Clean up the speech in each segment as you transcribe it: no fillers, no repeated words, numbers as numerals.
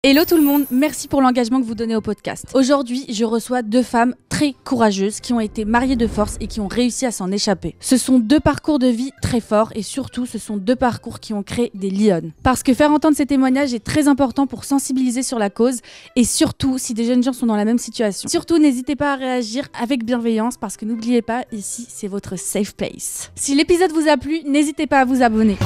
Hello tout le monde, merci pour l'engagement que vous donnez au podcast. Aujourd'hui, je reçois deux femmes très courageuses qui ont été mariées de force et qui ont réussi à s'en échapper. Ce sont deux parcours de vie très forts et surtout, ce sont deux parcours qui ont créé des lionnes. Parce que faire entendre ces témoignages est très important pour sensibiliser sur la cause et surtout si des jeunes gens sont dans la même situation. Surtout, n'hésitez pas à réagir avec bienveillance parce que n'oubliez pas, ici, c'est votre safe place. Si l'épisode vous a plu, n'hésitez pas à vous abonner.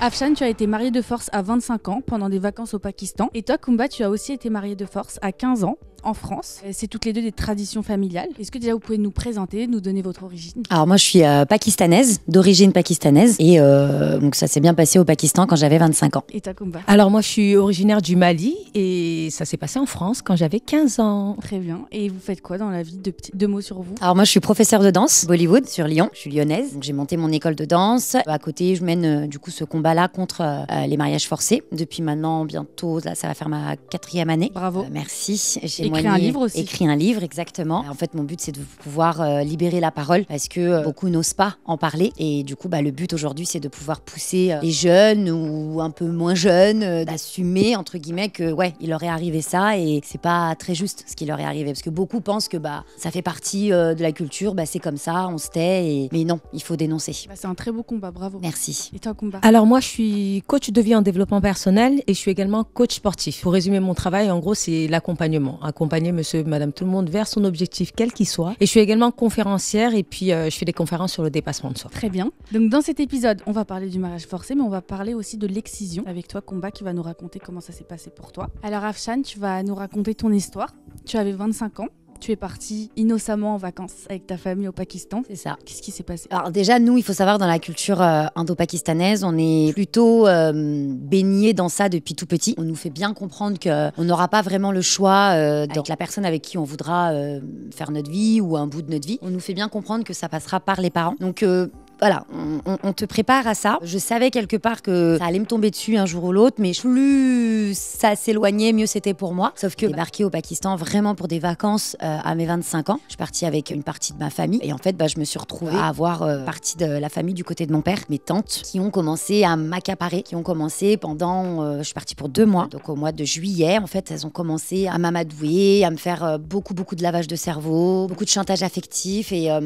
Afshan, tu as été mariée de force à 25 ans pendant des vacances au Pakistan. Et toi, Kumba, tu as aussi été mariée de force à 15 ans en France. C'est toutes les deux des traditions familiales. Est-ce que déjà vous pouvez nous présenter, nous donner votre origine ? Alors moi je suis pakistanaise, d'origine pakistanaise et donc ça s'est bien passé au Pakistan quand j'avais 25 ans. Et toi, Kumba ? Alors moi je suis originaire du Mali et ça s'est passé en France quand j'avais 15 ans. Très bien. Et vous faites quoi dans la vie ? Deux mots sur vous ? Alors moi je suis professeure de danse Bollywood sur Lyon, je suis lyonnaise. Donc j'ai monté mon école de danse. À côté je mène du coup ce combat-là contre les mariages forcés. Depuis maintenant bientôt, là ça va faire ma 4e année. Bravo. Merci. J'ai écrit un livre aussi. Écrit un livre, exactement. En fait mon but c'est de pouvoir libérer la parole parce que beaucoup n'osent pas en parler. Et du coup le but aujourd'hui c'est de pouvoir pousser les jeunes ou un peu moins jeunes d'assumer entre guillemets que ouais il leur est arrivé ça et c'est pas très juste ce qui leur est arrivé. Parce que beaucoup pensent que ça fait partie de la culture, c'est comme ça, on se tait. Mais non, il faut dénoncer. C'est un très beau combat, bravo. Merci. Et toi, Kumba ? Alors moi je suis coach de vie en développement personnel et je suis également coach sportif. Pour résumer mon travail, en gros c'est l'accompagnement. Accompagner monsieur, madame, tout le monde vers son objectif quel qu'il soit. Et je suis également conférencière et puis je fais des conférences sur le dépassement de soi. Très bien. Donc dans cet épisode, on va parler du mariage forcé, mais on va parler aussi de l'excision avec toi, Kumba, qui va nous raconter comment ça s'est passé pour toi. Alors Afshan, tu vas nous raconter ton histoire. Tu avais 25 ans. Tu es partie innocemment en vacances avec ta famille au Pakistan. C'est ça. Qu'est-ce qui s'est passé ? Alors déjà, nous, il faut savoir, dans la culture indo-pakistanaise, on est plutôt baigné dans ça depuis tout petit. On nous fait bien comprendre qu'on n'aura pas vraiment le choix avec la personne avec qui on voudra faire notre vie ou un bout de notre vie. On nous fait bien comprendre que ça passera par les parents. Donc voilà, on te prépare à ça. Je savais quelque part que ça allait me tomber dessus un jour ou l'autre, mais plus ça s'éloignait, mieux c'était pour moi. Sauf que débarquer au Pakistan vraiment pour des vacances à mes 25 ans, je suis partie avec une partie de ma famille et en fait je me suis retrouvée à avoir partie de la famille du côté de mon père, mes tantes, qui ont commencé à m'accaparer, qui ont commencé pendant, je suis partie pour 2 mois, donc au mois de juillet, en fait elles ont commencé à m'amadouer, à me faire beaucoup de lavage de cerveau, beaucoup de chantage affectif et à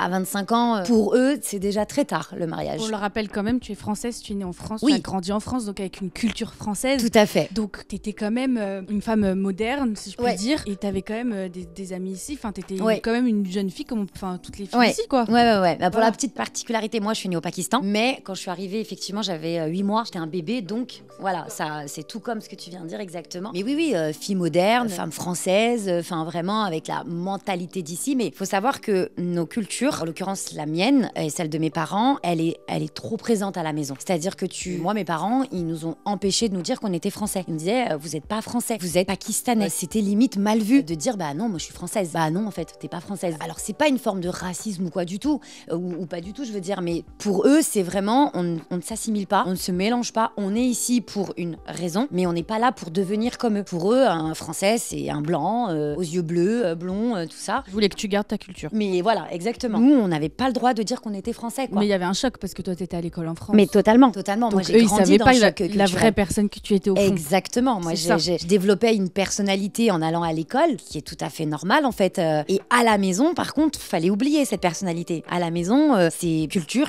25 ans, pour eux c'est déjà très tard le mariage. On le rappelle quand même, tu es française, tu es née en France, oui. Tu as grandi en France, donc avec une culture française. Tout à fait. Donc tu étais quand même une femme moderne, si je puis dire, et tu avais quand même des amis ici, enfin tu étais quand même une jeune fille comme toutes les filles ici quoi. Ouais. Pour la petite particularité, moi je suis née au Pakistan, mais quand je suis arrivée effectivement j'avais 8 mois, j'étais un bébé, donc voilà, ça c'est tout comme ce que tu viens de dire exactement. Mais oui, fille moderne, femme française, enfin vraiment avec la mentalité d'ici, mais il faut savoir que nos cultures, en l'occurrence la mienne et celle de mes parents, elle est trop présente à la maison. C'est-à-dire que moi, mes parents, ils nous ont empêchés de nous dire qu'on était français. Ils nous disaient, vous êtes pas français, vous êtes pakistanais. C'était limite mal vu de dire, non, moi je suis française. Non, en fait, t'es pas française. Alors c'est pas une forme de racisme ou quoi du tout, ou pas du tout, je veux dire, mais pour eux, c'est vraiment, on ne s'assimile pas, on ne se mélange pas, on est ici pour une raison, mais on n'est pas là pour devenir comme eux. Pour eux, un français, c'est un blanc, aux yeux bleus, blond, tout ça. Je voulais que tu gardes ta culture. Mais voilà, exactement. Nous, on n'avait pas le droit de dire qu'on était français. Quoi. Mais il y avait un choc parce que toi t'étais à l'école en France. Mais totalement. Donc moi j'ai grandi dans le choc culturel. La vraie personne que tu étais au fond. Exactement. Moi je développais une personnalité en allant à l'école qui est tout à fait normale en fait. Et à la maison par contre fallait oublier cette personnalité. À la maison c'est culture.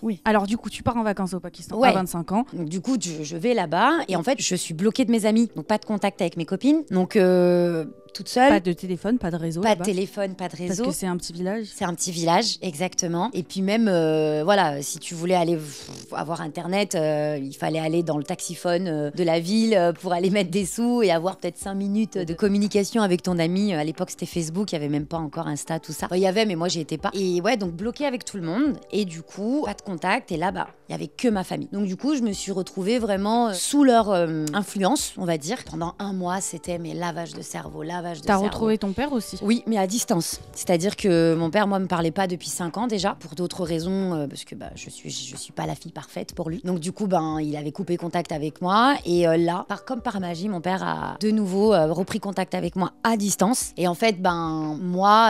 Oui. Alors du coup tu pars en vacances au Pakistan à 25 ans. Donc, du coup je vais là-bas et en fait je suis bloquée de mes amis. Donc pas de contact avec mes copines. Donc toute seule. Pas de téléphone, pas de réseau. Pas de téléphone, pas de réseau. Parce que c'est un petit village. C'est un petit village, exactement. Et puis même, si tu voulais aller avoir Internet, il fallait aller dans le taxiphone de la ville pour aller mettre des sous et avoir peut-être 5 minutes de communication avec ton ami. À l'époque, c'était Facebook, il n'y avait même pas encore Insta, tout ça. Il y avait, mais moi, j'y étais pas. Et donc bloquée avec tout le monde. Et du coup, pas de contact. Et là, il y avait que ma famille. Donc du coup, je me suis retrouvée vraiment sous leur influence, on va dire. Pendant 1 mois, c'était mes lavages de cerveau, lavage de T'as cerveau. retrouvé ton père aussi? Oui, mais à distance. C'est-à-dire que mon père, moi, me parlait pas depuis 5 ans déjà, pour d'autres raisons, parce que je suis pas la fille parfaite pour lui. Donc du coup, il avait coupé contact avec moi. Et là, comme par magie, mon père a de nouveau repris contact avec moi à distance. Et en fait, moi,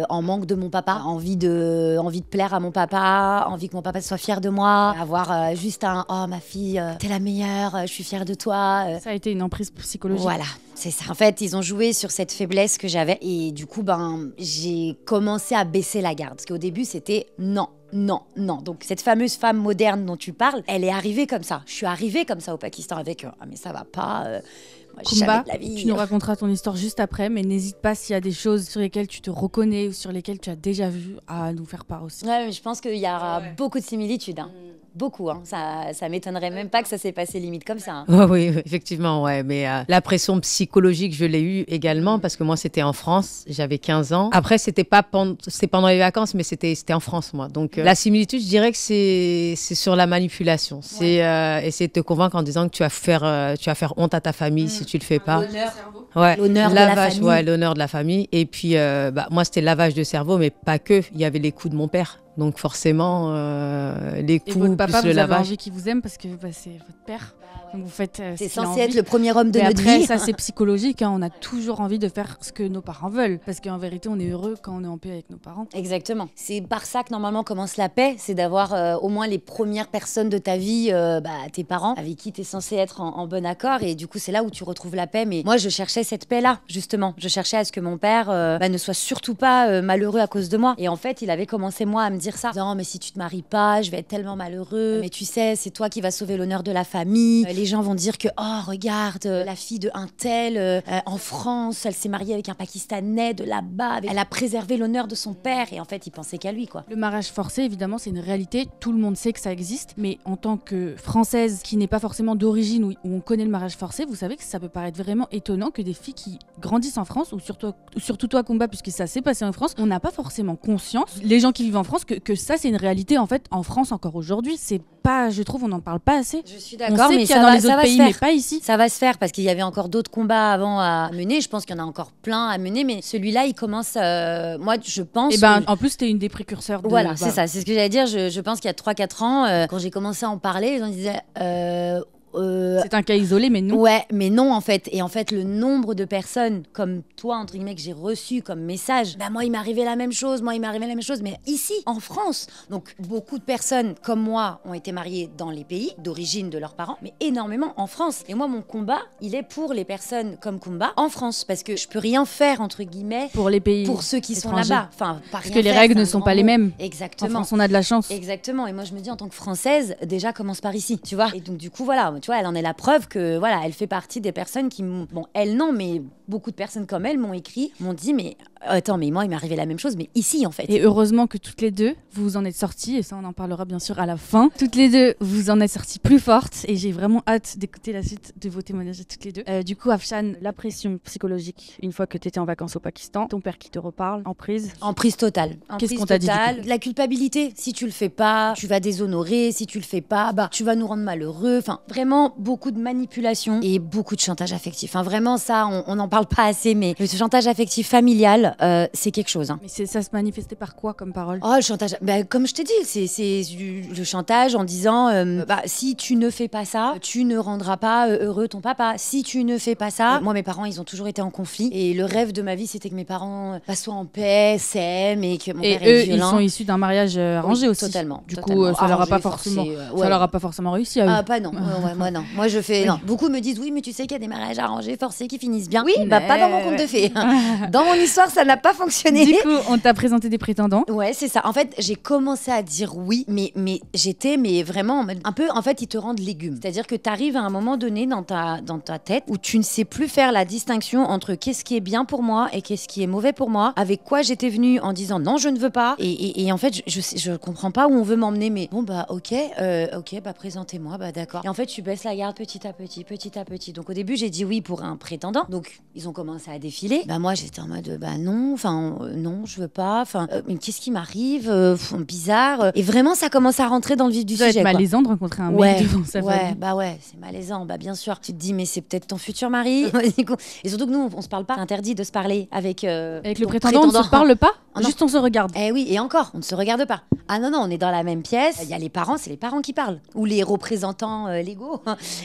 en manque de mon papa, envie de plaire à mon papa, envie que mon papa soit fier de moi, avoir juste un « Oh, ma fille, t'es la meilleure, je suis fière de toi ». Ça a été une emprise psychologique. Voilà. C'est ça. En fait, ils ont joué sur cette faiblesse que j'avais. Et du coup, j'ai commencé à baisser la garde. Parce qu'au début, c'était non. Donc, cette fameuse femme moderne dont tu parles, elle est arrivée comme ça. Je suis arrivée comme ça au Pakistan avec « Ah, mais ça va pas moi, Kumba, jamais de la vie. » tu nous raconteras ton histoire juste après, mais n'hésite pas s'il y a des choses sur lesquelles tu te reconnais ou sur lesquelles tu as déjà vu à nous faire part aussi. Ouais, mais je pense qu'il y aura beaucoup de similitudes. Beaucoup. Ça m'étonnerait même pas que ça s'est passé limite comme ça. Oui, effectivement, ouais. Mais la pression psychologique, je l'ai eue également parce que moi, c'était en France. J'avais 15 ans. Après, c'était pendant les vacances, mais c'était en France, moi. Donc, la similitude, je dirais que c'est sur la manipulation. C'est essayer de te convaincre en disant que tu vas faire honte à ta famille si tu le fais pas. L'honneur de la famille. Ouais, l'honneur de la famille. Et puis, moi, c'était le lavage de cerveau, mais pas que. Il y avait les coups de mon père. Donc forcément, les coups, et votre papa, plus le vous avez lavage. envie qu'il vous aime parce que c'est votre père. Donc vous faites. C'est ce qu'il a censé être envie. le premier homme de Mais notre après, vie. ça c'est psychologique. On a toujours envie de faire ce que nos parents veulent, parce qu'en vérité, on est heureux quand on est en paix avec nos parents. Exactement. C'est par ça que normalement commence la paix, c'est d'avoir au moins les premières personnes de ta vie, tes parents, avec qui tu es censé être en bon accord. Et du coup, c'est là où tu retrouves la paix. Mais moi, je cherchais cette paix-là, justement. Je cherchais à ce que mon père ne soit surtout pas malheureux à cause de moi. Et en fait, il avait commencé, moi, à me dire ça. Non, mais si tu te maries pas, je vais être tellement malheureux. Mais tu sais, c'est toi qui vas sauver l'honneur de la famille. Les gens vont dire que, oh, regarde, la fille de un tel, en France, elle s'est mariée avec un Pakistanais de là-bas. Elle a préservé l'honneur de son père. Et en fait, il pensait qu'à lui, quoi. Le mariage forcé, évidemment, c'est une réalité. Tout le monde sait que ça existe. Mais en tant que Française qui n'est pas forcément d'origine où on connaît le mariage forcé, vous savez que ça peut paraître vraiment étonnant que des filles qui grandissent en France, ou surtout toi, Kumba, puisque ça s'est passé en France, on n'a pas forcément conscience, les gens qui vivent en France, que ça, c'est une réalité, en fait, en France encore aujourd'hui. C'est pas, je trouve, on n'en parle pas assez. Je suis On d'accord, sait mais qu'il y a ça dans va, les ça autres va pays, se faire. mais pas ici. Ça va se faire parce qu'il y avait encore d'autres combats avant à mener. Je pense qu'il y en a encore plein à mener, mais celui-là, il commence. Moi, je pense. Et en plus, t'es une des précurseurs de. Voilà, c'est ça, c'est ce que j'allais dire. Je pense qu'il y a 3-4 ans, quand j'ai commencé à en parler, les gens disaient. C'est un cas isolé, mais non. Ouais, mais non, en fait. Et en fait, le nombre de personnes comme toi, entre guillemets, que j'ai reçu comme message, moi, il m'est arrivé la même chose, mais ici, en France. Donc, beaucoup de personnes comme moi ont été mariées dans les pays d'origine de leurs parents, mais énormément en France. Et moi, mon combat, il est pour les personnes comme Kumba en France, parce que je peux rien faire, entre guillemets, Pour les pays. pour ceux qui sont étrangers. là-bas. Enfin, pas Parce rien que les faire, règles c'est ne un sont grand pas les mot. mêmes. En Exactement. France, on a de la chance. Exactement. Et moi, je me dis, en tant que Française, déjà, commence par ici, tu vois. Et donc, du coup, voilà, tu vois, elle en est la preuve que, voilà, elle fait partie des personnes qui m'ont... Bon, elle, non, mais beaucoup de personnes comme elle m'ont écrit, m'ont dit, mais attends, mais moi, il m'est arrivé la même chose, mais ici, en fait. Et heureusement que toutes les deux, vous vous en êtes sorties, et ça, on en parlera bien sûr à la fin. Toutes les deux, vous en êtes sorties plus fortes, et j'ai vraiment hâte d'écouter la suite de vos témoignages à toutes les deux. Du coup, Afshan, la pression psychologique, une fois que tu étais en vacances au Pakistan, ton père qui te reparle, en prise. En prise totale. Qu'est-ce qu'on t'a dit, du coup ? La culpabilité. Si tu le fais pas, tu vas déshonorer. Si tu le fais pas, tu vas nous rendre malheureux. Enfin, vraiment beaucoup de manipulation et beaucoup de chantage affectif. Enfin, vraiment, ça, on n'en parle pas assez, mais le chantage affectif familial, c'est quelque chose. Mais ça se manifestait par quoi comme parole ? Oh, le chantage, comme je t'ai dit, c'est le chantage en disant si tu ne fais pas ça, tu ne rendras pas heureux ton papa. Si tu ne fais pas ça, moi mes parents ils ont toujours été en conflit et le rêve de ma vie c'était que mes parents soient en paix, s'aiment et que mon père est eux, violent. ils sont issus d'un mariage arrangé aussi. Totalement. Du totalement. coup, ça leur a Arrangé, pas forcément, forcé, ça leur a pas forcément réussi à eux. Ah pas non, moi non. Moi je fais non. Beaucoup me disent oui mais tu sais qu'il y a des mariages arrangés, forcés qui finissent bien. Oui, Mais pas dans mon conte de fées. Dans mon histoire ça n'a pas fonctionné. Du coup, on t'a présenté des prétendants. Ouais, c'est ça. En fait, j'ai commencé à dire oui, mais j'étais vraiment en mode un peu, en fait, ils te rendent légumes. C'est-à-dire que tu arrives à un moment donné dans ta tête où tu ne sais plus faire la distinction entre qu'est-ce qui est bien pour moi et qu'est-ce qui est mauvais pour moi, avec quoi j'étais venue en disant non, je ne veux pas. Et en fait, je comprends pas où on veut m'emmener, mais bon, ok, présentez-moi, d'accord. Et en fait, je suis baisse la garde petit à petit, petit à petit. Donc au début, j'ai dit oui pour un prétendant. Donc ils ont commencé à défiler. Bah moi, j'étais en mode bah non, non, je veux pas. Mais qu'est-ce qui m'arrive bizarre. Et vraiment, ça commence à rentrer dans le vif du sujet. C'est malaisant de rencontrer un mec devant sa famille. Bah ouais, c'est malaisant. Bah bien sûr. Tu te dis mais c'est peut-être ton futur mari. Et surtout que nous, on se parle pas. C'est interdit de se parler avec le prétendant. On ne se parle pas. Juste on se regarde. Eh oui, et encore, on ne se regarde pas. Ah non, on est dans la même pièce. Il y a les parents, c'est les parents qui parlent. Ou les représentants légaux,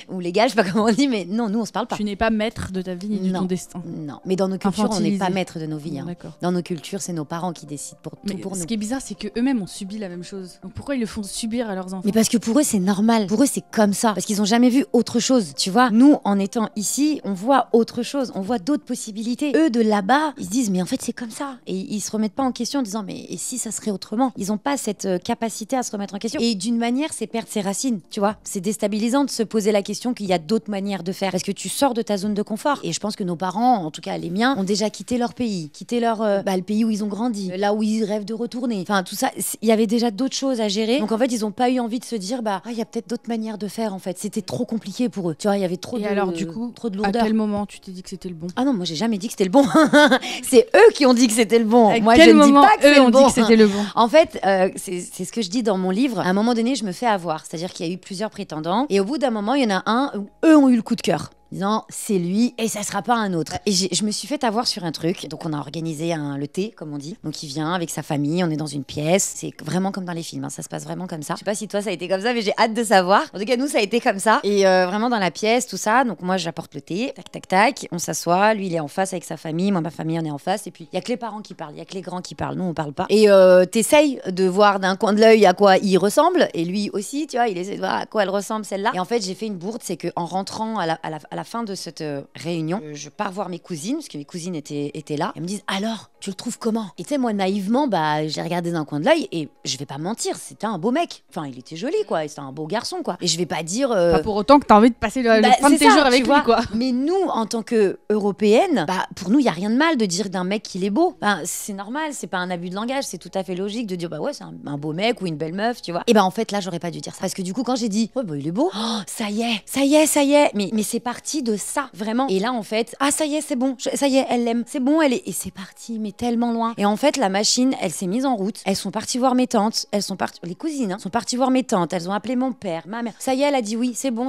ou légaux, je sais pas comment on dit, mais non, nous, on se parle pas. Tu n'es pas maître de ta vie ni de ton destin. Non, mais dans nos cultures, on n'est pas maître de nos vies. Hein. D'accord. Dans nos cultures, c'est nos parents qui décident pour nous. Ce qui est bizarre, c'est qu'eux-mêmes ont subi la même chose. Donc pourquoi ils le font subir à leurs enfants? Mais parce que pour eux, c'est normal. Pour eux, c'est comme ça. Parce qu'ils n'ont jamais vu autre chose. Tu vois, nous, en étant ici, on voit autre chose. On voit d'autres possibilités. Eux, de là-bas, ils se disent, mais en fait, c'est comme ça. Et ils se remettent pas en question en disant, mais et si ça serait autrement? Ils n'ont pas cette capacité à se remettre en question. Et d'une manière, c'est perdre ses racines. Tu vois, c'est déstabilisant de se poser la question qu'il y a d'autres manières de faire. Parce que tu sors de ta zone de confort. Et je pense que nos parents, en tout cas les miens, ont déjà quitté leur pays, quitté le pays où ils ont grandi, là où ils rêvent de retourner. Enfin, tout ça, il y avait déjà d'autres choses à gérer. Donc en fait, ils n'ont pas eu envie de se dire, il y a peut-être d'autres manières de faire. En fait, c'était trop compliqué pour eux. Tu vois, il y avait trop alors, du coup, trop de lourdeur. À quel moment tu t'es dit que c'était le bon? Ah non, moi j'ai jamais dit que c'était le bon. C'est eux qui ont dit que c'était le bon. Moi, je ne dis pas que c'est le bon. Dit que c'était le bon. En fait, c'est ce que je dis dans mon livre. À un moment donné, je me fais avoir. C'est-à-dire qu'il y a eu plusieurs prétendants. Et au bout d'un moment, il y en a un où eux ont eu le coup de cœur. Disant c'est lui et ça sera pas un autre. Et je me suis fait avoir sur un truc. Donc on a organisé le thé, comme on dit. Donc il vient avec sa famille, on est dans une pièce. C'est vraiment comme dans les films, hein. Ça se passe vraiment comme ça. Je sais pas si toi ça a été comme ça, mais j'ai hâte de savoir. En tout cas, nous ça a été comme ça. Et vraiment dans la pièce, tout ça. Donc moi j'apporte le thé, tac tac tac. On s'assoit, lui il est en face avec sa famille, moi ma famille on est en face. Et puis il y a que les parents qui parlent, il y a que les grands qui parlent. Nous on parle pas. Et t'essayes de voir d'un coin de l'œil à quoi il ressemble. Et lui aussi, tu vois, il essaie de voir à quoi elle ressemble celle-là. Et en fait j'ai fait une bourde, c'est que en rentrant à la fin de cette réunion, je pars voir mes cousines, parce que mes cousines étaient là. Elles me disent, alors, tu le trouves comment? Et tu sais, moi, naïvement, j'ai regardé d'un coin de l'œil et je vais pas mentir, c'était un beau mec. Enfin, il était joli, quoi, et c'était un beau garçon, quoi. Et je vais pas dire... Pas pour autant que t'as envie de passer le fin de tes jours avec lui, quoi. Mais nous, en tant qu'Européennes, pour nous, il y a rien de mal de dire d'un mec qu'il est beau. C'est normal, c'est pas un abus de langage, c'est tout à fait logique de dire, ouais, c'est un beau mec ou une belle meuf, tu vois. Et en fait, là, j'aurais pas dû dire ça. Parce que du coup, quand j'ai dit, il est beau, ça y est. Mais c'est parti de ça, vraiment. Et là, en fait, ça y est, c'est bon, ça y est, elle l'aime, c'est bon, et c'est parti, mais tellement loin. Et en fait, la machine, elle s'est mise en route. Elles sont parties voir mes tantes, les cousines, sont parties voir mes tantes, elles ont appelé mon père, ma mère. Ça y est, elle a dit oui, c'est bon.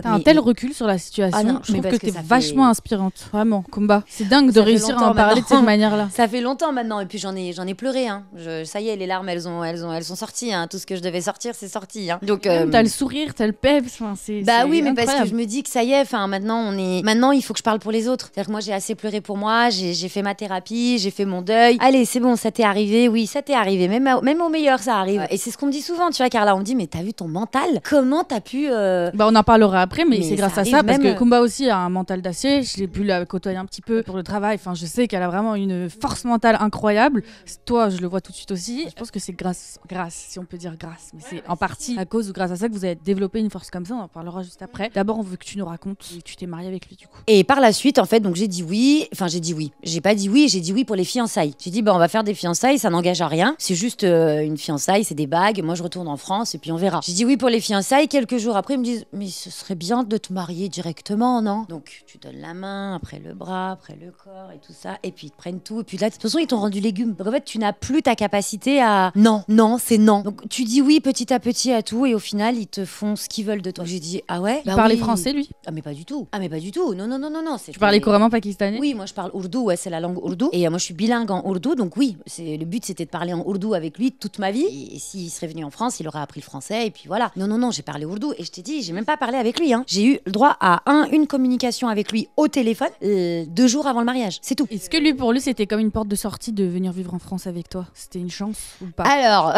T'as un tel recul sur la situation. Non, je trouve que t'es vachement inspirante, vraiment, Kumba. C'est dingue de réussir à en parler de cette manière-là. Ça fait longtemps maintenant, et puis j'en ai pleuré. Hein. Ça y est, les larmes, elles sont sorties. Hein. Tout ce que je devais sortir, c'est sorti. Hein. Donc, t'as le sourire, t'as le peps. C'est oui, mais incroyable. parce que je me dis que ça y est, maintenant, il faut que je parle pour les autres. C'est-à-dire que moi, j'ai assez pleuré pour moi, j'ai fait ma thérapie, j'ai fait mon deuil. Allez, c'est bon, ça t'est arrivé. Oui, ça t'est arrivé. Même au meilleur, ça arrive. Ouais. Et c'est ce qu'on me dit souvent, tu vois, Carla. On me dit, mais t'as vu ton mental? Comment t'as pu... on en parlera après, mais c'est grâce à ça, parce même... que Kumba aussi a un mental d'acier. Je l'ai pu la côtoyer un petit peu pour le travail. Enfin, je sais qu'elle a vraiment une force mentale incroyable. Toi, je le vois tout de suite aussi. Je pense que c'est grâce, si on peut dire grâce. Mais c'est en partie à cause ou grâce à ça que vous avez développé une force comme ça. On en parlera juste après. D'abord, on veut que tu nous racontes que tu t'es mariée avec lui, du coup. Et par la suite, en fait, donc j'ai dit oui. Enfin, j'ai dit oui. J'ai pas dit oui, j'ai dit oui pour les fiançailles. J'ai dit, on va faire des fiançailles, ça n'engage à rien. C'est juste une fiançaille, c'est des bagues. Moi, je retourne en France et puis on verra. J'ai dit oui pour les fiançailles. Quelques jours après, ils me disent, mais ce serait bien de te marier directement, non? Donc, tu donnes la main, après le bras, après le corps et tout ça. Et puis, ils te prennent tout. Et puis là, de toute façon, ils t'ont rendu légumes. Donc, en fait, tu n'as plus ta capacité à... Non, c'est non. Donc, tu dis oui petit à petit à tout. Et au final, ils te font ce qu'ils veulent de toi. J'ai dit, ah ouais? Il parlait français, lui? Ah, mais pas du tout. Non. Tu parlais couramment pakistanais? Oui, moi, je parle ourdou. Ouais, c'est la langue ourdou. Et moi, je suis bilingue en ourdou. Donc, oui, le but, c'était de parler en ourdou avec lui toute ma vie. Et s'il serait venu en France, il aurait appris le français. Et puis voilà. Non, j'ai parlé ourdou. Et je t'ai dit, j'ai même pas parlé avec lui. Hein. J'ai eu le droit à une communication avec lui au téléphone 2 jours avant le mariage. C'est tout. Est-ce que pour lui, c'était comme une porte de sortie de venir vivre en France avec toi? C'était une chance ou pas? Alors,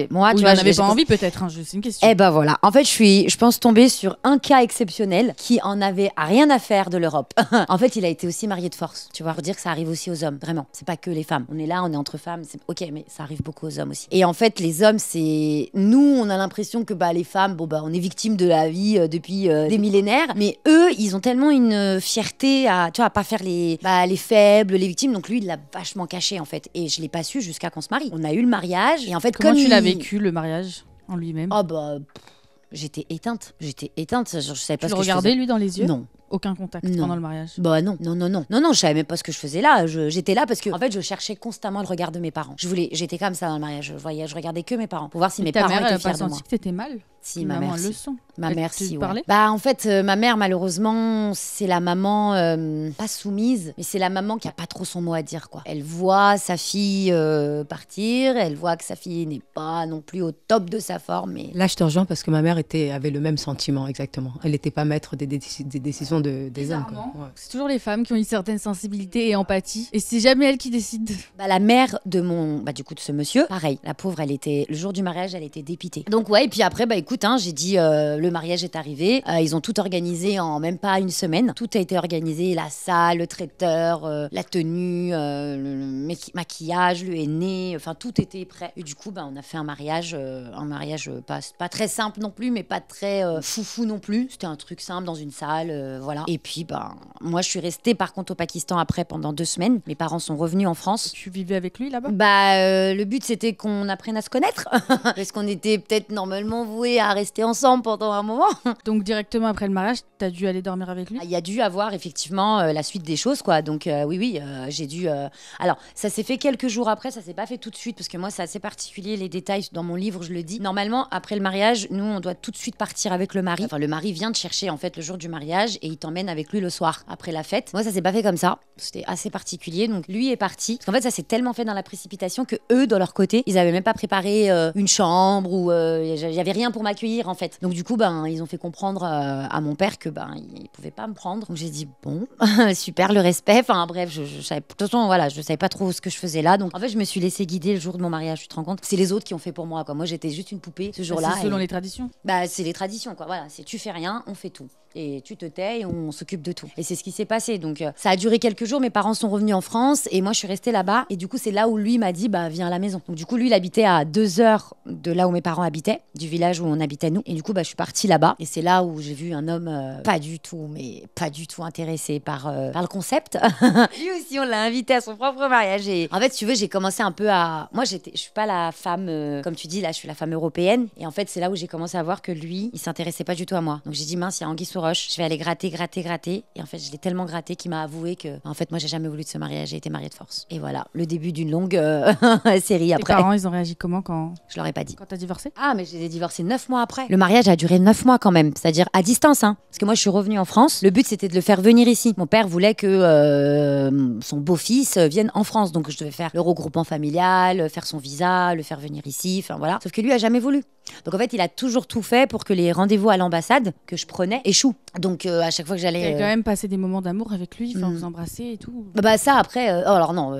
moi, tu vois, j'avais pas envie peut-être. Hein, c'est une question. Voilà. En fait, je pense tomber sur un cas exceptionnel qui en avait rien à faire de l'Europe. En fait, il a été aussi marié de force. Tu vois, pour dire que ça arrive aussi aux hommes. Vraiment. C'est pas que les femmes. On est là, on est entre femmes. C'est ok, mais ça arrive beaucoup aux hommes aussi. Et en fait, les hommes, c'est nous, on a l'impression que les femmes, on est victimes de la vie depuis des millénaires. Mais eux, ils ont tellement une fierté à pas faire les faibles, les victimes. Donc lui, il l'a vachement caché en fait. Et je l'ai pas su jusqu'à qu'on se marie. On a eu le mariage. Et en fait, comment tu l'as vécu le mariage en lui-même? J'étais éteinte. Je savais pas Tu ce le que je regardais faisais. lui dans les yeux? Non. Aucun contact Non. pendant le mariage? Bah non, je savais même pas ce que je faisais là. J'étais là parce que en fait, je cherchais constamment le regard de mes parents. J'étais comme ça dans le mariage. Je regardais que mes parents pour voir si mes ta parents mère, elle étaient a pas fiers de moi. senti que t'étais mal? Si, ma mère, le si. son. Ma Elle mère, te si, ouais. parlait? Bah, en fait, ma mère, malheureusement, c'est la maman, pas soumise, mais c'est la maman qui a pas trop son mot à dire, quoi. Elle voit sa fille partir, elle voit que sa fille n'est pas non plus au top de sa forme. Mais... Là, je te rejoins parce que ma mère avait le même sentiment, exactement. Elle n'était pas maître des décisions des hommes, quoi. Ouais. C'est toujours les femmes qui ont une certaine sensibilité et empathie. Et c'est jamais elles qui décident. Bah, la mère de du coup, de ce monsieur, pareil, la pauvre, le jour du mariage, elle était dépitée. Donc, ouais, et puis après, bah, écoute, j'ai dit, le mariage est arrivé. Ils ont tout organisé en même pas une semaine. Tout a été organisé, la salle, le traiteur, la tenue, le maquillage, le henné, enfin, tout était prêt. Et du coup, bah, on a fait un mariage pas très simple non plus, mais pas très foufou non plus. C'était un truc simple dans une salle, voilà. Et puis, bah, moi, je suis restée par contre au Pakistan après pendant 2 semaines. Mes parents sont revenus en France. Tu vivais avec lui là-bas? Bah, le but c'était qu'on apprenne à se connaître parce qu'on était peut-être normalement voués à rester ensemble pendant un moment. Donc directement après le mariage, t'as dû aller dormir avec lui? Il y a dû avoir effectivement la suite des choses, quoi. Donc oui, j'ai dû. Alors, ça s'est fait quelques jours après, ça s'est pas fait tout de suite parce que moi c'est assez particulier les détails dans mon livre, je le dis. Normalement, après le mariage, nous on doit tout de suite partir avec le mari. Enfin, le mari vient te chercher en fait le jour du mariage et il t'emmène avec lui le soir après la fête. Moi, ça s'est pas fait comme ça. C'était assez particulier. Donc lui est parti. Parce qu'en fait, ça s'est tellement fait dans la précipitation que eux, de leur côté, ils avaient même pas préparé une chambre ou il y avait rien pour m'accueillir en fait. Donc du coup, ils ont fait comprendre à mon père que il pouvait pas me prendre. Donc j'ai dit bon, super, le respect. Enfin bref, je savais. De toute façon, voilà, je savais pas trop ce que je faisais là. Donc en fait, je me suis laissée guider le jour de mon mariage. Tu te rends compte? C'est les autres qui ont fait pour moi, quoi. Moi, j'étais juste une poupée ce jour-là. C'est selon les traditions. Bah, c'est les traditions, quoi. Voilà, c'est tu fais rien, on fait tout. Et tu te tais et on s'occupe de tout. Et c'est ce qui s'est passé. Donc, ça a duré quelques jours. Mes parents sont revenus en France et moi, je suis restée là-bas. Et du coup, c'est là où lui m'a dit, viens à la maison. Donc, du coup, lui, il habitait à 2 heures de là où mes parents habitaient, du village où on habitait nous. Et du coup, je suis partie là-bas. Et c'est là où j'ai vu un homme pas du tout intéressé par le concept. Lui aussi, on l'a invité à son propre mariage. Et en fait, si tu veux, j'ai commencé un peu à... Moi, je suis pas la femme, comme tu dis, là, je suis la femme européenne. Et en fait, c'est là où j'ai commencé à voir que lui, il s'intéressait pas du tout à moi. Donc, j'ai dit, mince, il y a anguille sous roche. Je vais aller gratter. Et en fait, je l'ai tellement gratté qu'il m'a avoué que, en fait, moi, j'ai jamais voulu de ce mariage. J'ai été mariée de force. Et voilà, le début d'une longue série après. Tes parents, ils ont réagi comment quand Je leur ai pas dit. Quand t'as divorcé? Ah, mais je les ai divorcés 9 mois après. Le mariage a duré 9 mois quand même, c'est-à-dire à distance. Parce que moi, je suis revenue en France. Le but, c'était de le faire venir ici. Mon père voulait que son beau-fils vienne en France. Donc, je devais faire le regroupement familial, faire son visa, le faire venir ici. Enfin, voilà. Sauf que lui a jamais voulu. Donc, en fait, il a toujours tout fait pour que les rendez-vous à l'ambassade que je prenais échouent. Donc, à chaque fois que j'allais... Tu as quand même passé des moments d'amour avec lui, vous embrassez et tout. Ça, après... alors non,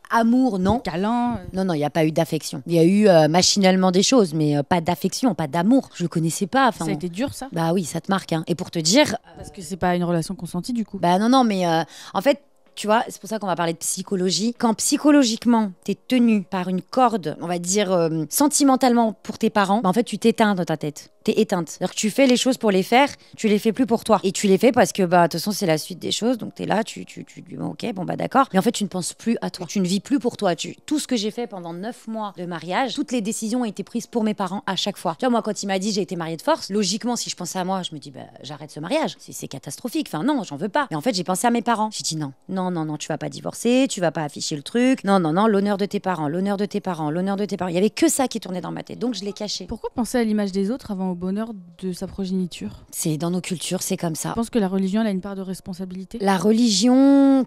amour, non. Câlin. Non, il n'y a pas eu d'affection. Il y a eu machinalement des choses, mais pas d'affection, pas d'amour. Je le connaissais pas. Ça a été dur, ça? Bah oui, ça te marque. Et pour te dire... Parce que c'est pas une relation consentie, du coup. Non, mais en fait... Tu vois, c'est pour ça qu'on va parler de psychologie. Quand psychologiquement, t'es tenu par une corde, on va dire sentimentalement pour tes parents, en fait, tu t'éteins dans ta tête. T'es éteinte. C'est-à-dire que tu fais les choses pour les faire, tu les fais plus pour toi. Et tu les fais parce que, de toute façon, c'est la suite des choses. Donc, t'es là, tu dis, ok, d'accord. Mais en fait, tu ne penses plus à toi. Tu ne vis plus pour toi. Tout ce que j'ai fait pendant 9 mois de mariage, toutes les décisions ont été prises pour mes parents à chaque fois. Tu vois, moi, quand il m'a dit j'ai été mariée de force, logiquement, si je pensais à moi, je me dis, j'arrête ce mariage. C'est catastrophique. Enfin, non, j'en veux pas. Mais en fait, j'ai pensé à mes parents. J'ai dit non, tu vas pas divorcer, tu vas pas afficher le truc. Non, l'honneur de tes parents. Il y avait que ça qui tournait dans ma tête. Donc, je l'ai caché. Pourquoi penser à l'image des autres avant au bonheur de sa progéniture? C'est dans nos cultures, c'est comme ça. Je pense que la religion, elle a une part de responsabilité. La religion,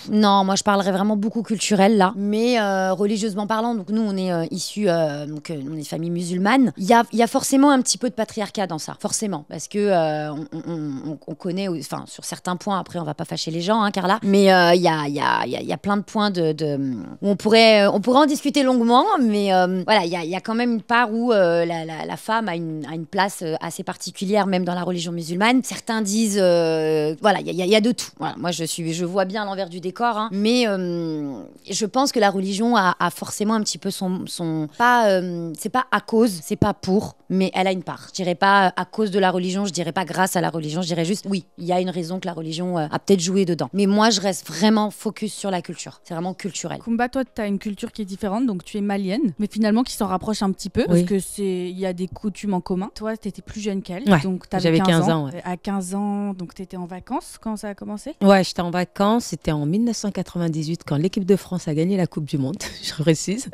non, moi je parlerais vraiment beaucoup culturel là. Mais religieusement parlant, donc nous on est issus, on est famille musulmane. Il y a forcément un petit peu de patriarcat dans ça, forcément, parce que on connaît, enfin sur certains points. Après, on va pas fâcher les gens, Carla. Mais il y a plein de points où on pourrait en discuter longuement. Mais voilà, il y a quand même une part où la femme a une place assez particulière, même dans la religion musulmane. Certains disent, voilà, il y a de tout. Voilà, moi, je vois bien l'envers du décor, mais je pense que la religion a forcément un petit peu son pas, c'est pas à cause, c'est pas pour. mais elle a une part. Je dirais pas à cause de la religion, je dirais pas grâce à la religion, je dirais juste oui, il y a une raison que la religion a peut-être joué dedans. Mais moi, je reste vraiment focus sur la culture. C'est vraiment culturel. Kumba, toi, tu as une culture qui est différente, donc tu es malienne, mais finalement qui s'en rapproche un petit peu, parce que il y a des coutumes en commun. Toi, tu étais plus jeune qu'elle, donc tu avais 15 ans. Ouais. À 15 ans, donc tu étais en vacances quand ça a commencé? Ouais, j'étais en vacances, c'était en 1998 quand l'équipe de France a gagné la Coupe du Monde, je précise.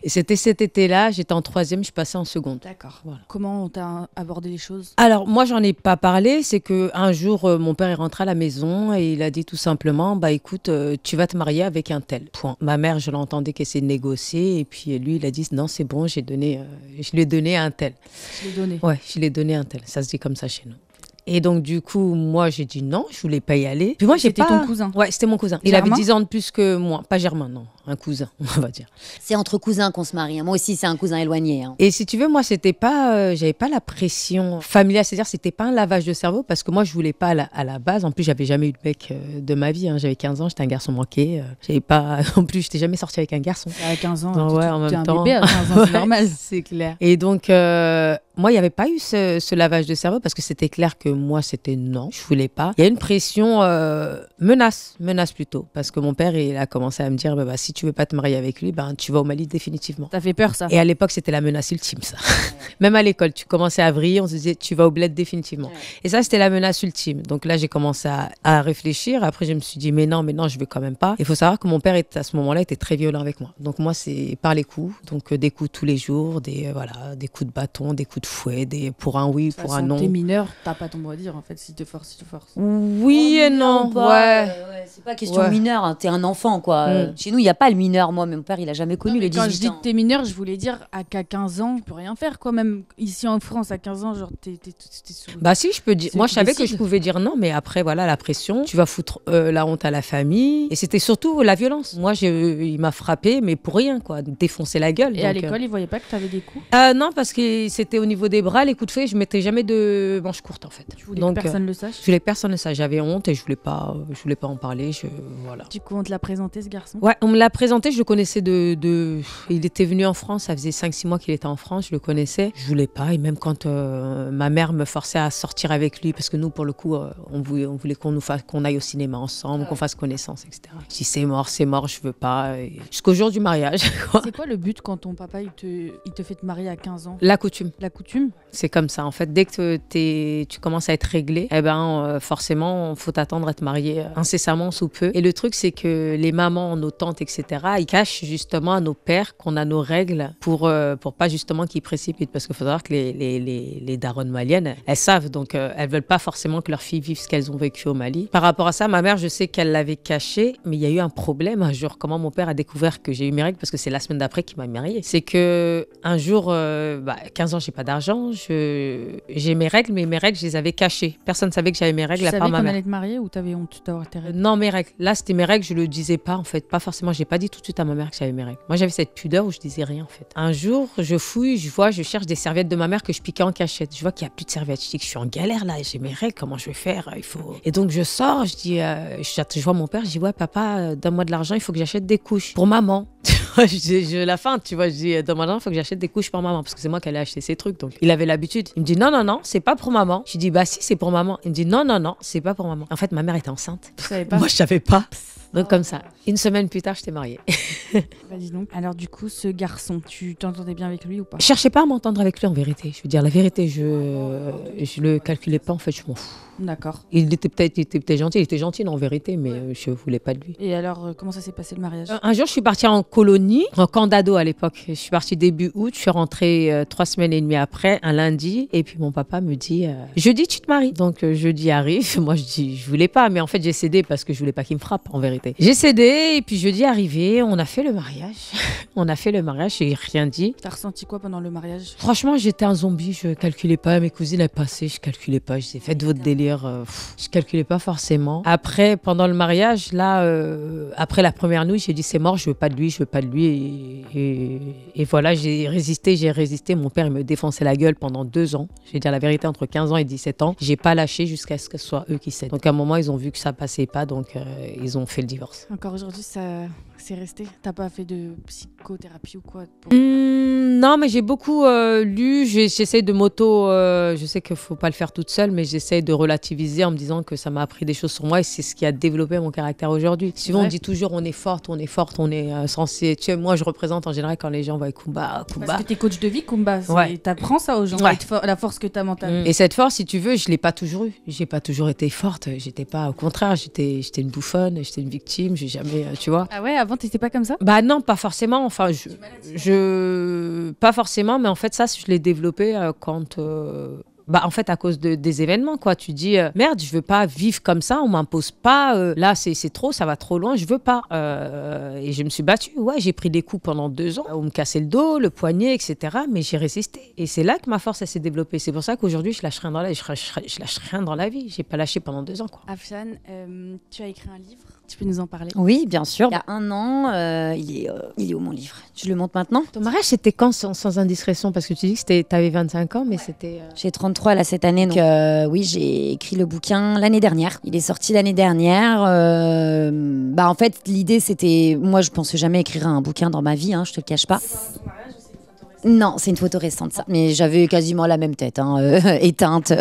Et c'était cet été-là, j'étais en 3e, je passais en seconde. D'accord. Voilà. Comment on t'a abordé les choses? Alors, moi, j'en ai pas parlé. C'est qu'un jour, mon père est rentré à la maison et il a dit tout simplement, bah écoute, tu vas te marier avec un tel. Point. Ma mère, je l'entendais qu'elle s'est négociée et puis lui, il a dit, non, c'est bon, je lui ai donné à un tel. Je l'ai donné? Ouais, je l'ai donné à un tel. Ça se dit comme ça chez nous. Et donc, du coup, moi, j'ai dit non, je voulais pas y aller. Puis moi, C'était ton cousin? Ouais, c'était mon cousin. Il avait 10 ans de plus que moi. Pas Germain, non. Un cousin, on va dire. C'est entre cousins qu'on se marie. Moi aussi, c'est un cousin éloigné. Et si tu veux, moi, c'était pas, j'avais pas la pression familiale. C'est-à-dire, c'était pas un lavage de cerveau parce que moi, je voulais pas à la base. En plus, j'avais jamais eu de mec de ma vie. J'avais 15 ans, j'étais un garçon manqué. J'avais pas, en plus, j'étais jamais sortie avec un garçon. À 15 ans, donc, ouais, en même temps. Un bébé à 15 ans, c'est normal. C'est clair. Et donc, moi, il n'y avait pas eu ce lavage de cerveau parce que c'était clair que moi, c'était non, je voulais pas. Il y a une pression, menace plutôt. Parce que mon père, il a commencé à me dire, bah, si tu veux pas te marier avec lui, ben, tu vas au Mali définitivement. Ça fait peur, ça. Et à l'époque, c'était la menace ultime, ça. Même à l'école, tu commençais à vriller, on se disait, tu vas au bled définitivement. Ouais. Et ça, c'était la menace ultime. Donc là, j'ai commencé à réfléchir. Après, je me suis dit, mais non, je veux quand même pas. Il faut savoir que mon père, à ce moment-là, était très violent avec moi. Donc moi, c'est par les coups. Donc des coups tous les jours, des coups de bâton, des coups de fouet, pour un oui, pour un non. T'es mineur, t'as pas ton mot à dire en fait, si tu forces. Oui et non, c'est pas question mineure, hein, t'es un enfant quoi. Chez nous, il n'y a pas le mineur. Moi, mon père, il a jamais connu les 18 ans. Quand je dis que t'es mineur, je voulais dire qu'à 15 ans, tu peux rien faire quoi. Même ici en France, à 15 ans, genre t'es sous... Bah si, je peux dire. Moi, je savais que je pouvais dire non, mais après, voilà, la pression, tu vas foutre la honte à la famille. Et c'était surtout la violence. Moi, il m'a frappé, mais pour rien quoi, défoncer la gueule. Et donc, à l'école, il voyait pas que t'avais des coups? Non, parce que c'était au niveau des bras, les coups de fouet, je mettais jamais de manches courtes en fait. Tu voulais que personne le sache? Je voulais que personne le sache. J'avais honte et je voulais pas en parler. Voilà. Du coup, on te l'a présenté ce garçon? Ouais, on me l'a présenté. Je le connaissais il était venu en France. Ça faisait 5-6 mois qu'il était en France. Je le connaissais. Je voulais pas. Et même quand ma mère me forçait à sortir avec lui, parce que nous, pour le coup, on voulait qu'on aille au cinéma ensemble, qu'on fasse connaissance, etc. Je dis c'est mort, je veux pas. Jusqu'au jour du mariage. C'est quoi le but quand ton papa il te fait te marier à 15 ans? La coutume. La coutume? C'est comme ça en fait. Dès que tu commences à être réglé, forcément, faut t'attendre à te marier incessamment sous peu. Et le truc, c'est que les mamans, nos tantes, etc., ils cachent justement à nos pères qu'on a nos règles pour pas justement qu'ils précipitent. Parce qu'il faut savoir que les daronnes maliennes, elles savent, donc elles veulent pas forcément que leurs filles vivent ce qu'elles ont vécu au Mali. Par rapport à ça, ma mère, je sais qu'elle l'avait caché, mais il y a eu un problème un jour. Comment mon père a découvert que j'ai eu mes règles, parce que c'est la semaine d'après qu'il m'a mariée. C'est que un jour, 15 ans, j'ai pas d'argent, j'ai mes règles, mais mes règles, je les avais cachées. Personne ne savait que j'avais mes règles, à part ma mère. Tu savais qu'on allait te marier ou t'avais honte d'avoir tes règles? Non, mes règles. Là, c'était mes règles, je le disais pas en fait. Pas forcément, j'ai pas dit tout de suite à ma mère que j'avais mes règles. Moi, j'avais cette pudeur où je disais rien en fait. Un jour, je fouille, je cherche des serviettes de ma mère que je piquais en cachette. Je vois qu'il y a plus de serviettes. Je dis que je suis en galère là, j'ai mes règles, comment je vais faire? Et donc, je sors, je dis, je vois mon père, je dis, ouais, papa, donne-moi de l'argent, il faut que j'achète des couches pour maman. Je la feinte, tu vois, je dis, donne-moi de l'argent, il faut que j'achète des couches pour maman, parce que c'est moi qui allais acheter ces trucs. Donc, il avait l'habitude. Il me dit, non, c'est pas pour maman. Je dis, bah si, c'est pour maman. Il me dit, non, c'est pas pour maman. En fait, ma mère était enceinte. Tu savais pas? Moi, je savais pas. Donc comme ça, une semaine plus tard, j'étais mariée. Vas-y donc. Alors du coup, ce garçon, tu t'entendais bien avec lui ou pas? Je cherchais pas à m'entendre avec lui en vérité. Je veux dire la vérité, je le calculais pas en fait, je m'en fous. D'accord. Il était peut-être gentil en vérité, mais je voulais pas de lui. Et alors, comment ça s'est passé le mariage? Un jour, je suis partie en colonie, en camp d'ado à l'époque. Je suis partie début août, je suis rentrée 3 semaines et demie après, un lundi, et puis mon papa me dit jeudi tu te maries. Donc jeudi arrive, moi je dis je voulais pas, mais en fait j'ai cédé parce que je voulais pas qu'il me frappe en vérité. J'ai cédé et puis jeudi arrivé, on a fait le mariage. J'ai rien dit. T'as ressenti quoi pendant le mariage? Franchement, j'étais un zombie, je calculais pas. Mes cousines elles passaient, je calculais pas. Je disais faites votre délire. Je calculais pas forcément. Après, pendant le mariage, là, après la première nuit, j'ai dit c'est mort, je veux pas de lui. Et voilà, j'ai résisté. Mon père il me défonçait la gueule pendant 2 ans. Je vais dire la vérité, entre 15 ans et 17 ans, j'ai pas lâché jusqu'à ce que ce soit eux qui cèdent. Donc à un moment, ils ont vu que ça passait pas, donc ils ont fait le divorce. Encore aujourd'hui, ça c'est resté? T'as pas fait de psychothérapie ou quoi Non, mais j'ai beaucoup lu. J'essaie de je sais qu'il ne faut pas le faire toute seule, mais j'essaie de relativiser en me disant que ça m'a appris des choses sur moi et c'est ce qui a développé mon caractère aujourd'hui. Souvent, on dit toujours on est forte, on est censé. Tu sais, moi, je représente en général quand les gens voient Kumba. Parce que t'es coach de vie, Kumba. T'apprends ça aux gens, la force que t'as mentale. Et cette force, si tu veux, je ne l'ai pas toujours eue. J'ai pas toujours été forte. J'étais pas, au contraire, j'étais une bouffonne, j'étais une victime. J'ai jamais, tu vois. Ah ouais, avant, t'étais pas comme ça? Bah non, pas forcément. Enfin, pas forcément, mais en fait, ça, je l'ai développé en fait, à cause des événements, quoi. Tu dis, merde, je veux pas vivre comme ça, on m'impose pas. Là, c'est trop, ça va trop loin, je veux pas. Et je me suis battue. Ouais, j'ai pris des coups pendant 2 ans. On me cassait le dos, le poignet, etc. Mais j'ai résisté. Et c'est là que ma force, elle s'est développée. C'est pour ça qu'aujourd'hui, je lâche rien dans la vie. J'ai pas lâché pendant 2 ans, quoi. Afshan, tu as écrit un livre. Tu peux nous en parler? Oui, bien sûr. Il y a 1 an, il est où mon livre? Je le montre maintenant. Ton mariage, c'était quand, sans indiscrétion? Parce que tu dis que t'avais 25 ans, mais c'était... J'ai 33 là cette année, donc oui, j'ai écrit le bouquin l'année dernière. Il est sorti l'année dernière. En fait, l'idée c'était... Moi, je pensais jamais écrire un bouquin dans ma vie, je te le cache pas. Non, c'est une photo récente, ça. Mais j'avais quasiment la même tête, éteinte.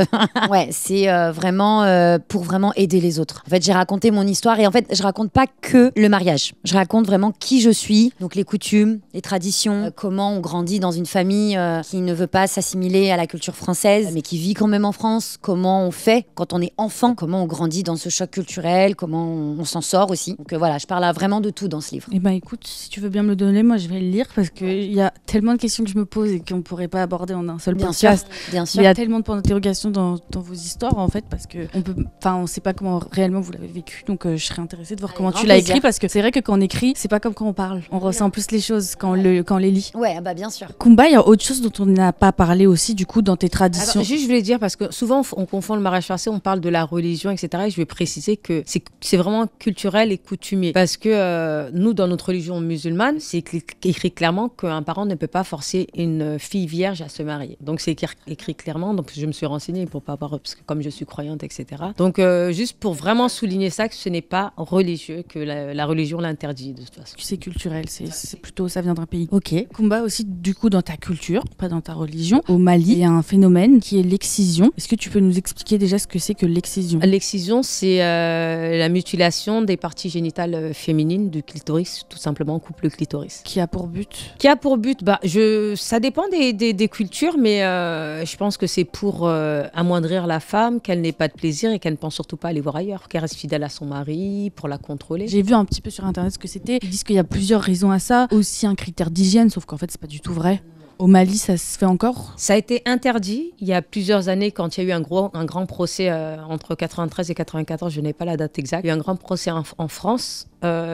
Ouais, c'est vraiment pour vraiment aider les autres. En fait, j'ai raconté mon histoire et en fait, je raconte pas que le mariage. Je raconte vraiment qui je suis, donc les coutumes, les traditions, comment on grandit dans une famille qui ne veut pas s'assimiler à la culture française, mais qui vit quand même en France. Comment on fait quand on est enfant, comment on grandit dans ce choc culturel, comment on s'en sort aussi. Donc voilà, je parle vraiment de tout dans ce livre. Eh ben écoute, si tu veux bien me le donner, moi je vais le lire parce qu'il y a tellement de questions que je me pose et qu'on ne pourrait pas aborder en un seul podcast. Bien sûr. Il y a tellement de points d'interrogation dans vos histoires en fait parce qu'on ne sait pas comment réellement vous l'avez vécu, donc je serais intéressée de voir comment tu l'as écrit parce que c'est vrai que quand on écrit, c'est pas comme quand on parle. On ressent plus les choses quand on les lit. Ouais, bien sûr. Kumba, il y a autre chose dont on n'a pas parlé aussi du coup dans tes traditions. Alors, juste je voulais dire parce que souvent on confond le mariage forcé, on parle de la religion, etc. Et je vais préciser que c'est vraiment culturel et coutumier parce que nous dans notre religion musulmane, c'est écrit clairement qu'un parent ne peut pas forcer une fille vierge à se marier. Donc c'est écrit clairement, donc je me suis renseignée pour pas avoir, parce que comme je suis croyante, etc. Donc juste pour vraiment souligner ça, que ce n'est pas religieux, que la religion l'interdit de toute façon. C'est culturel, c'est plutôt, ça vient d'un pays. Ok. Kumba aussi, du coup, dans ta culture, pas dans ta religion, au Mali, il y a un phénomène qui est l'excision. Est-ce que tu peux nous expliquer déjà ce que c'est que l'excision? L'excision, c'est la mutilation des parties génitales féminines du clitoris, tout simplement, on coupe le clitoris. Qui a pour but? Ça dépend des cultures, mais je pense que c'est pour amoindrir la femme, qu'elle n'ait pas de plaisir et qu'elle ne pense surtout pas aller voir ailleurs, qu'elle reste fidèle à son mari, pour la contrôler. J'ai vu un petit peu sur internet ce que c'était. Ils disent qu'il y a plusieurs raisons à ça, aussi un critère d'hygiène, sauf qu'en fait c'est pas du tout vrai. Au Mali, ça se fait encore? Ça a été interdit il y a plusieurs années quand il y a eu un grand procès entre 93 et 94, je n'ai pas la date exacte. Il y a eu un grand procès en France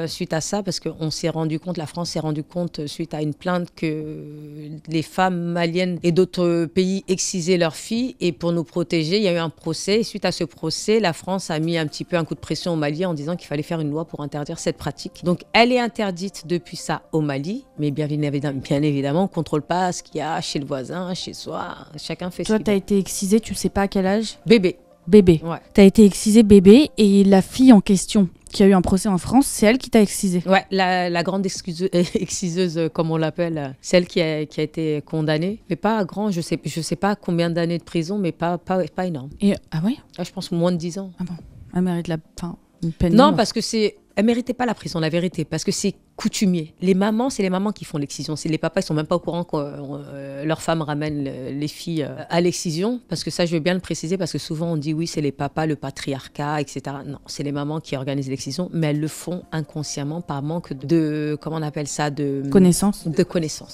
suite à ça parce que la France s'est rendu compte suite à une plainte que les femmes maliennes et d'autres pays excisaient leurs filles et pour nous protéger, il y a eu un procès. Et suite à ce procès, la France a mis un petit peu un coup de pression au Mali en disant qu'il fallait faire une loi pour interdire cette pratique. Donc elle est interdite depuis ça au Mali, mais bien évidemment, on ne contrôle pas ce qu'il y a chez le voisin, chez soi, chacun fait ce qu'il veut. Toi, t'as été excisée, tu sais pas à quel âge? Bébé. Ouais. T'as été excisée bébé et la fille en question qui a eu un procès en France, c'est elle qui t'a excisée? Ouais, la grande exciseuse, comme on l'appelle, celle qui a été condamnée, mais pas grand, je sais pas combien d'années de prison, mais pas énorme. Et, ah ouais? Je pense moins de 10 ans. Ah bon? Elle mérite une peine? Non, parce que elle méritait pas la prison, la vérité, parce que c'est coutumier. Les mamans, c'est les mamans qui font l'excision. Les papas, ils sont même pas au courant que leurs femmes ramènent les filles à l'excision, parce que ça, je veux bien le préciser, parce que souvent on dit oui, c'est les papas, le patriarcat, etc. Non, c'est les mamans qui organisent l'excision, mais elles le font inconsciemment par manque de comment on appelle ça, de connaissance.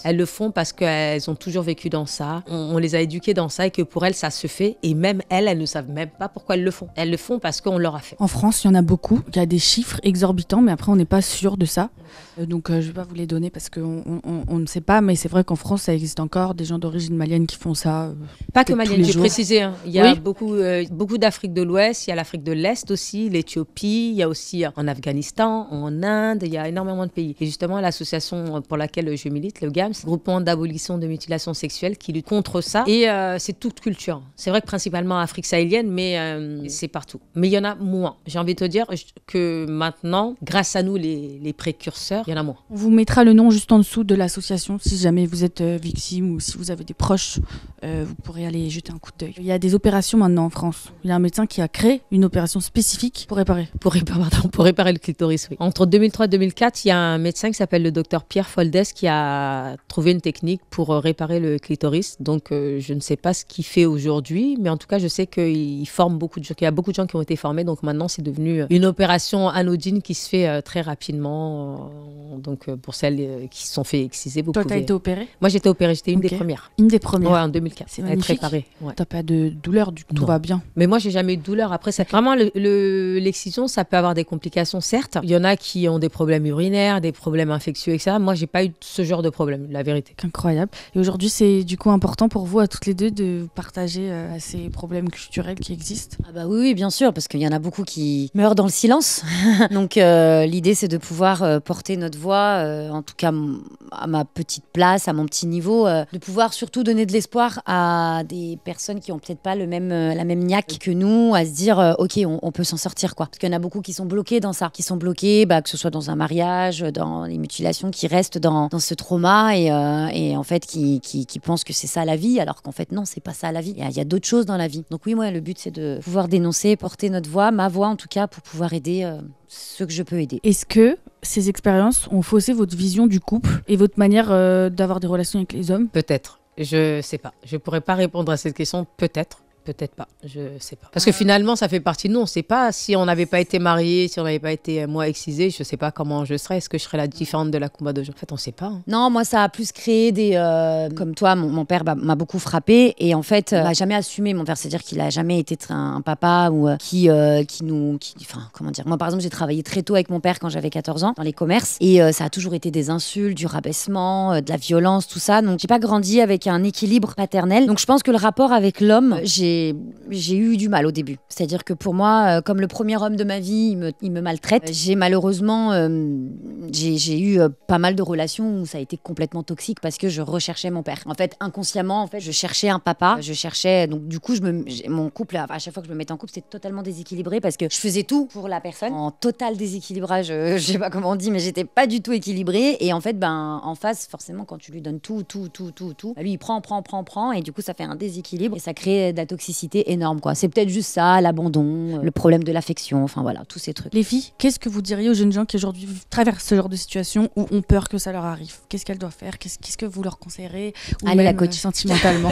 Elles le font parce qu'elles ont toujours vécu dans ça. On les a éduquées dans ça et que pour elles, ça se fait. Et même elles ne savent même pas pourquoi elles le font. Elles le font parce qu'on leur a fait. En France, il y en a beaucoup. Il y a des chiffres exorbitants, mais après, on n'est pas sûr de ça. Donc je ne vais pas vous les donner parce qu'on ne sait pas, mais c'est vrai qu'en France, ça existe encore des gens d'origine malienne qui font ça. Pas que malienne, j'ai précisé. Il y a beaucoup d'Afrique de l'Ouest, il y a l'Afrique de l'Est aussi, l'Éthiopie, il y a aussi en Afghanistan, en Inde, il y a énormément de pays. Et justement, l'association pour laquelle je milite, le GAMS, groupement d'abolition de mutilation sexuelle, qui lutte contre ça. Et c'est toute culture. C'est vrai que principalement Afrique sahélienne, mais c'est partout. Mais il y en a moins. J'ai envie de te dire que maintenant, maintenant, grâce à nous, les précurseurs, il y en a moins. On vous mettra le nom juste en dessous de l'association si jamais vous êtes victime ou si vous avez des proches, vous pourrez aller jeter un coup d'œil. Il y a des opérations maintenant en France. Il y a un médecin qui a créé une opération spécifique pour réparer. Pour réparer le clitoris, oui. Entre 2003 et 2004, il y a un médecin qui s'appelle le docteur Pierre Foldes qui a trouvé une technique pour réparer le clitoris. Donc, je ne sais pas ce qu'il fait aujourd'hui, mais en tout cas, je sais qu'il forme beaucoup de gens, qu'il y a beaucoup de gens qui ont été formés. Donc, maintenant, c'est devenu une opération anodine qui se fait très rapidement. Donc, pour celles qui se sont fait exciser, vous Toi, pouvez... t'as été opérée? Moi, j'étais opérée, j'étais une des Ok. premières. Une des premières. Ouais, en 2004. C'est Être magnifique. réparée. Ouais. T'as pas de douleur, du coup, tout Non. va bien. Mais moi, j'ai jamais eu de douleur. Après, vraiment, l'excision, ça peut avoir des complications, certes. Il y en a qui ont des problèmes urinaires, des problèmes infectieux, etc. Moi, j'ai pas eu ce genre de problème, la vérité. Incroyable. Et aujourd'hui, c'est du coup important pour vous, à toutes les deux, de partager ces problèmes culturels qui existent. Ah bah oui, bien sûr, parce qu'il y en a beaucoup qui meurent dans le silence. Donc l'idée, c'est de pouvoir porter notre voix, en tout cas à ma petite place, à mon petit niveau, de pouvoir surtout donner de l'espoir à des personnes qui ont peut-être pas la même niaque que nous, à se dire ok, on peut s'en sortir, quoi. Parce qu'il y en a beaucoup qui sont bloqués dans ça, qui sont bloqués, que ce soit dans un mariage, dans les mutilations, qui restent dans ce trauma et en fait qui pensent que c'est ça la vie, alors qu'en fait non, c'est pas ça la vie. Il y a d'autres choses dans la vie. Donc oui, moi le but c'est de pouvoir dénoncer, porter notre voix, ma voix en tout cas, pour pouvoir aider ceux que je peux aider. Est-ce que ces expériences ont faussé votre vision du couple et votre manière d'avoir des relations avec les hommes? Peut-être. Je sais pas. Je pourrais pas répondre à cette question. Peut-être. Peut-être pas, je sais pas. Parce que finalement, ça fait partie de nous. On sait pas si on n'avait pas été mariés, si on n'avait pas été, moi, excisée, je sais pas comment je serais. Est-ce que je serais la différente de la Kumba d'aujourd'hui? En fait, on sait pas. Hein. Non, moi, ça a plus créé des... comme toi, mon père m'a beaucoup frappé. Et en fait, il n'a jamais assumé, mon père. C'est-à-dire qu'il a jamais été un papa ou comment dire. Moi, par exemple, j'ai travaillé très tôt avec mon père quand j'avais 14 ans, dans les commerces. Et ça a toujours été des insultes, du rabaissement, de la violence, tout ça. Donc, j'ai pas grandi avec un équilibre paternel. Donc, je pense que le rapport avec l'homme, j'ai eu du mal au début. C'est-à-dire que pour moi, comme le premier homme de ma vie, il me maltraite. J'ai malheureusement, j'ai eu pas mal de relations où ça a été complètement toxique parce que je recherchais mon père. En fait, inconsciemment, je cherchais un papa. Donc du coup, mon couple, à chaque fois que je me mettais en couple, c'était totalement déséquilibré parce que je faisais tout pour la personne. En total déséquilibrage, je sais pas comment on dit, mais j'étais pas du tout équilibrée. Et en fait, en face, forcément, quand tu lui donnes tout, lui, il prend. Et du coup, ça fait un déséquilibre et ça crée de la toxicité énorme, quoi. C'est peut-être juste ça, l'abandon, le problème de l'affection, enfin voilà, tous ces trucs. Les filles, qu'est-ce que vous diriez aux jeunes gens qui aujourd'hui traversent ce genre de situation ou ont peur que ça leur arrive? Qu'est-ce qu'elles doivent faire? Qu'est-ce que vous leur conseillerez? Ou Allez, même, la coach. Sentimentalement.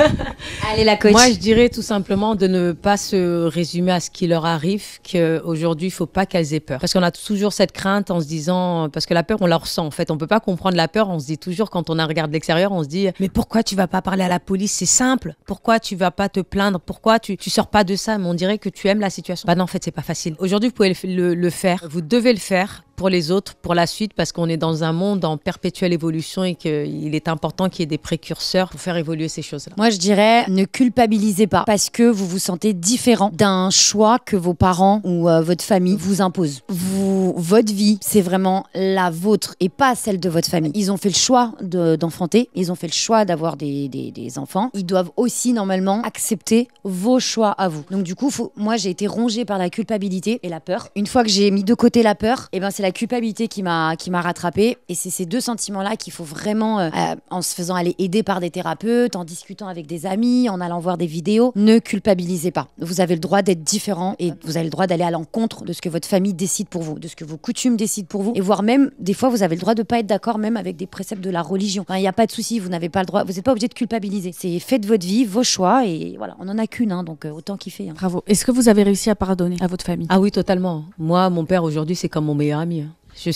Allez, la coach. Moi, je dirais tout simplement de ne pas se résumer à ce qui leur arrive, qu'aujourd'hui, il ne faut pas qu'elles aient peur. Parce qu'on a toujours cette crainte en se disant, parce que la peur, on la ressent en fait. On ne peut pas comprendre la peur, on se dit toujours, quand on a regardé de l'extérieur, on se dit, mais pourquoi tu ne vas pas parler à la police? C'est simple. Pourquoi tu ne vas pas te plaindre? Pourquoi tu sors pas de ça? Mais on dirait que tu aimes la situation. Bah non, en fait, c'est pas facile. Aujourd'hui, vous pouvez le faire. Vous devez le faire pour les autres, pour la suite, parce qu'on est dans un monde en perpétuelle évolution et qu'il est important qu'il y ait des précurseurs pour faire évoluer ces choses-là. Moi, je dirais, ne culpabilisez pas parce que vous vous sentez différent d'un choix que vos parents ou votre famille vous imposent. Votre vie, c'est vraiment la vôtre et pas celle de votre famille. Ils ont fait le choix d'enfanter, ils ont fait le choix d'avoir des enfants. Ils doivent aussi, normalement, accepter vos choix à vous. Donc, du coup, moi, j'ai été rongée par la culpabilité et la peur. Une fois que j'ai mis de côté la peur, c'est la culpabilité qui m'a rattrapée. Et c'est ces deux sentiments-là qu'il faut vraiment, en se faisant aller aider par des thérapeutes, en discutant avec des amis, en allant voir des vidéos, ne culpabilisez pas. Vous avez le droit d'être différent et vous avez le droit d'aller à l'encontre de ce que votre famille décide pour vous, de ce que vos coutumes décident pour vous. Et voire même, des fois, vous avez le droit de ne pas être d'accord même avec des préceptes de la religion. Il n'y a pas de souci, vous n'avez pas le droit, vous n'êtes pas obligé de culpabiliser. C'est faites votre vie, vos choix et voilà, on n'en a qu'une, donc autant kiffer. Bravo. Est-ce que vous avez réussi à pardonner à votre famille? Ah oui, totalement. Moi, mon père aujourd'hui, c'est comme mon meilleur ami.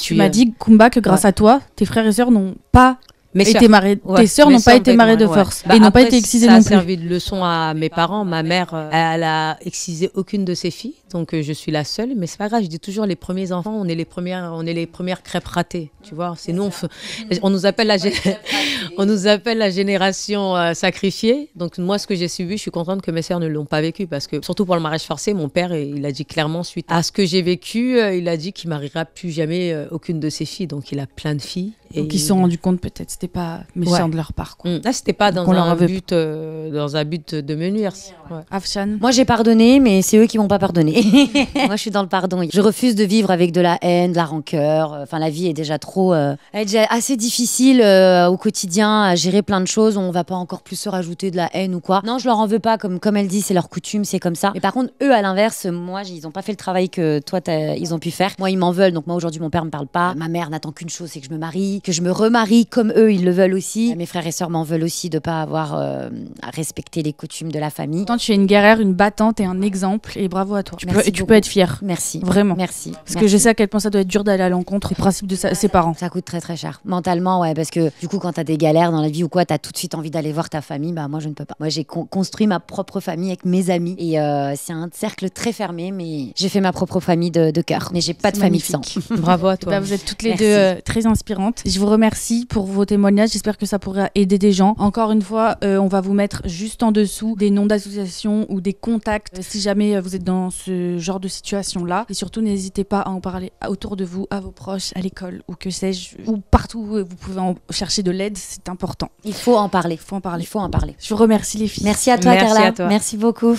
Tu m'as dit, Kumba, que grâce à toi, tes frères et sœurs n'ont pas été mariés. Ouais, tes sœurs n'ont pas été mariées de force. Et n'ont pas été excisées non plus. Ça a servi de leçon à mes parents. Ma mère, elle a excisé aucune de ses filles. Donc je suis la seule. Mais c'est pas grave, je dis toujours, les premiers enfants, on est les premières crêpes ratées. Tu vois, c'est nous, on nous appelle la génération sacrifiée. Donc moi, ce que j'ai subi, je suis contente que mes sœurs ne l'ont pas vécu. Parce que, surtout pour le mariage forcé, mon père, il a dit clairement, suite à ce que j'ai vécu, il a dit qu'il mariera plus jamais aucune de ses filles. Donc il a plein de filles. Donc ils se sont rendus compte peut-être. c'était pas méchant de leur part. Quoi. Là, c'était pas dans qu'on leur un avait- but, de me nuire. Ouais. Afshan. Moi, j'ai pardonné, mais c'est eux qui m'ont pas pardonné. Moi, je suis dans le pardon. Je refuse de vivre avec de la haine, de la rancœur. Enfin, la vie est déjà trop, elle est déjà assez difficile au quotidien à gérer plein de choses. On va pas encore plus se rajouter de la haine ou quoi. Non, je leur en veux pas. Comme elle dit, c'est leur coutume, c'est comme ça. Mais par contre, eux, à l'inverse, moi, ils ont pas fait le travail que toi, ils ont pu faire. Moi, ils m'en veulent. Donc moi, aujourd'hui, mon père me parle pas. Ma mère n'attend qu'une chose, c'est que je me marie, que je me remarie comme eux, ils le veulent aussi. Mes frères et sœurs m'en veulent aussi de pas avoir à respecter les coutumes de la famille. Toi, tu es une guerrière, une battante et un exemple. Et bravo à toi. Tu peux être fière. Merci. Vraiment. Merci. Parce que je sais à quel point ça doit être dur d'aller à l'encontre des principes de ses parents. Ça coûte très très cher. Mentalement, ouais, parce que du coup, quand t'as des galères dans la vie ou quoi, t'as tout de suite envie d'aller voir ta famille. Bah moi, je ne peux pas. Moi, j'ai construit ma propre famille avec mes amis et c'est un cercle très fermé, mais j'ai fait ma propre famille de cœur. Mais j'ai pas de famille de sang. Bravo à toi. Bah, vous êtes toutes les Merci. deux très inspirantes. Je vous remercie pour vos témoignages. J'espère que ça pourra aider des gens. Encore une fois, on va vous mettre juste en dessous des noms d'associations ou des contacts si jamais vous êtes dans ce genre de situation-là. Et surtout, n'hésitez pas à en parler autour de vous, à vos proches, à l'école ou que sais-je, ou partout où vous pouvez chercher de l'aide. C'est important. Il faut en parler. Il faut en parler. Il faut en parler. Je vous remercie les filles. Merci à toi, Merci Carla. à toi. Merci beaucoup.